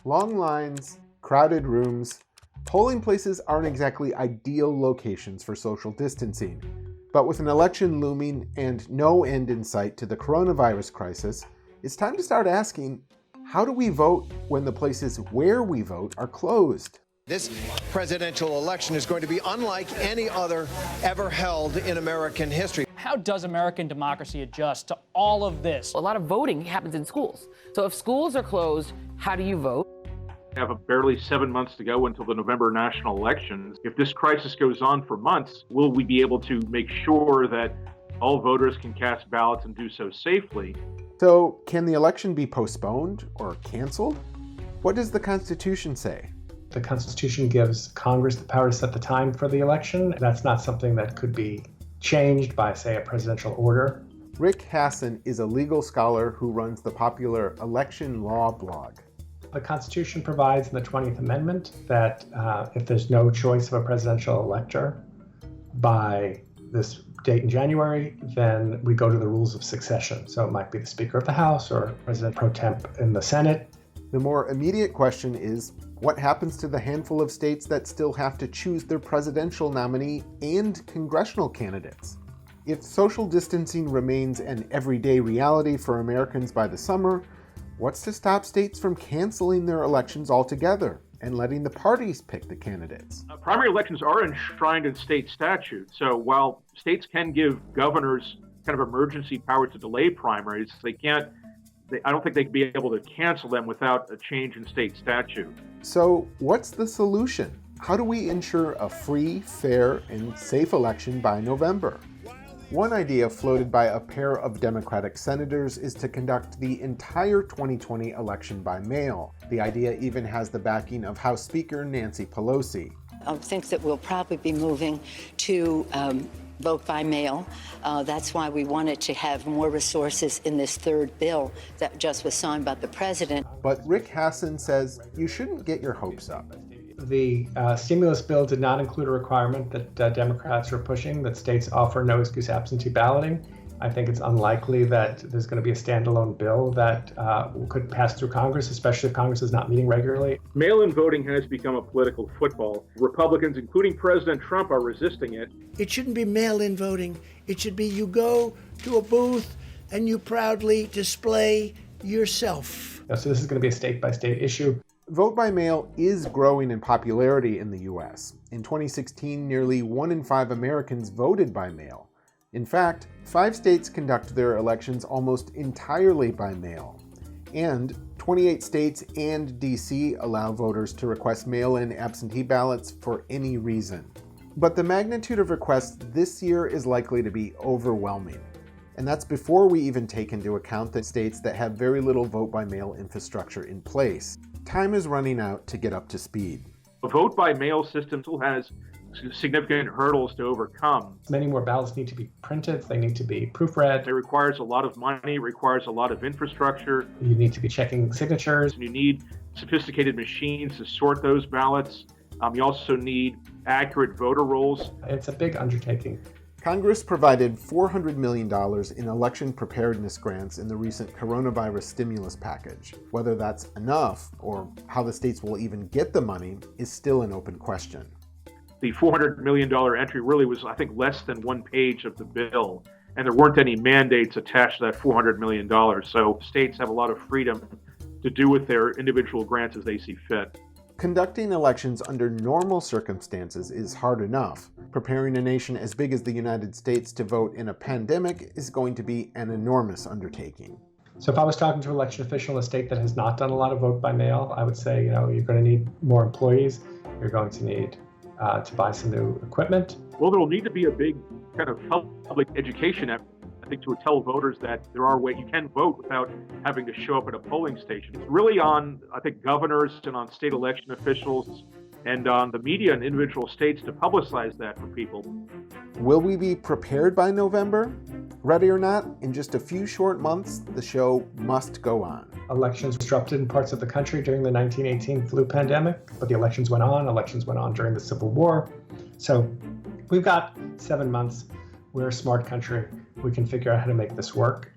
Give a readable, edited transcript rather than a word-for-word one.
Long lines, crowded rooms. Polling places aren't exactly ideal locations for social distancing. But with an election looming and no end in sight to the coronavirus crisis, it's time to start asking, how do we vote when the places where we vote are closed? This presidential election is going to be unlike any other ever held in American history. How does American democracy adjust to all of this? A lot of voting happens in schools. So if schools are closed, how do you vote? We have barely 7 months to go until the November national elections. If this crisis goes on for months, will we be able to make sure that all voters can cast ballots and do so safely? So, can the election be postponed or canceled? What does the Constitution say? The Constitution gives Congress the power to set the time for the election. That's not something that could be changed by, say, a presidential order. Rick Hasen is a legal scholar who runs the popular Election Law blog. The Constitution provides in the 20th Amendment that if there's no choice of a presidential elector by this date in January, then we go to the rules of succession. So it might be the Speaker of the House or President pro temp in the Senate. The more immediate question is, what happens to the handful of states that still have to choose their presidential nominee and congressional candidates? If social distancing remains an everyday reality for Americans by the summer, what's to stop states from canceling their elections altogether and letting the parties pick the candidates? Primary elections are enshrined in state statute. So while states can give governors kind of emergency power to delay primaries, I don't think they'd be able to cancel them without a change in state statute. So what's the solution? How do we ensure a free, fair, and safe election by November? One idea floated by a pair of Democratic senators is to conduct the entire 2020 election by mail. The idea even has the backing of House Speaker Nancy Pelosi. I think that we'll probably be moving to vote by mail. That's why we wanted to have more resources in this third bill that just was signed by the president. But Rick Hasen says you shouldn't get your hopes up. The stimulus bill did not include a requirement that Democrats are pushing that states offer no excuse absentee balloting. I think it's unlikely that there's going to be a standalone bill that could pass through Congress, especially if Congress is not meeting regularly. Mail-in voting has become a political football. Republicans, including President Trump, are resisting it. It shouldn't be mail-in voting. It should be you go to a booth and you proudly display yourself. So this is going to be a state-by-state issue. Vote by mail is growing in popularity in the U.S. In 2016, nearly 1 in 5 Americans voted by mail. In fact, 5 states conduct their elections almost entirely by mail. And 28 states and D.C. allow voters to request mail-in absentee ballots for any reason. But the magnitude of requests this year is likely to be overwhelming. And that's before we even take into account the states that have very little vote-by-mail infrastructure in place. Time is running out to get up to speed. The vote-by-mail system still has significant hurdles to overcome. Many more ballots need to be printed. They need to be proofread. It requires a lot of money, requires a lot of infrastructure. You need to be checking signatures. You need sophisticated machines to sort those ballots. You also need accurate voter rolls. It's a big undertaking. Congress provided $400 million in election preparedness grants in the recent coronavirus stimulus package. Whether that's enough, or how the states will even get the money, is still an open question. The $400 million entry really was, I think, less than 1 page of the bill, and there weren't any mandates attached to that $400 million. So states have a lot of freedom to do with their individual grants as they see fit. Conducting elections under normal circumstances is hard enough. Preparing a nation as big as the United States to vote in a pandemic is going to be an enormous undertaking. So if I was talking to an election official in a state that has not done a lot of vote by mail, I would say, you're going to need more employees. You're going to need to buy some new equipment. Well, there will need to be a big kind of public education effort, I think, to tell voters that there are ways you can vote without having to show up at a polling station. It's really on, I think, governors and on state election officials and on the media in individual states to publicize that for people. Will we be prepared by November? Ready or not, in just a few short months, the show must go on. Elections disrupted in parts of the country during the 1918 flu pandemic, but the elections went on. Elections went on during the Civil War. So we've got 7 months. We're a smart country. We can figure out how to make this work.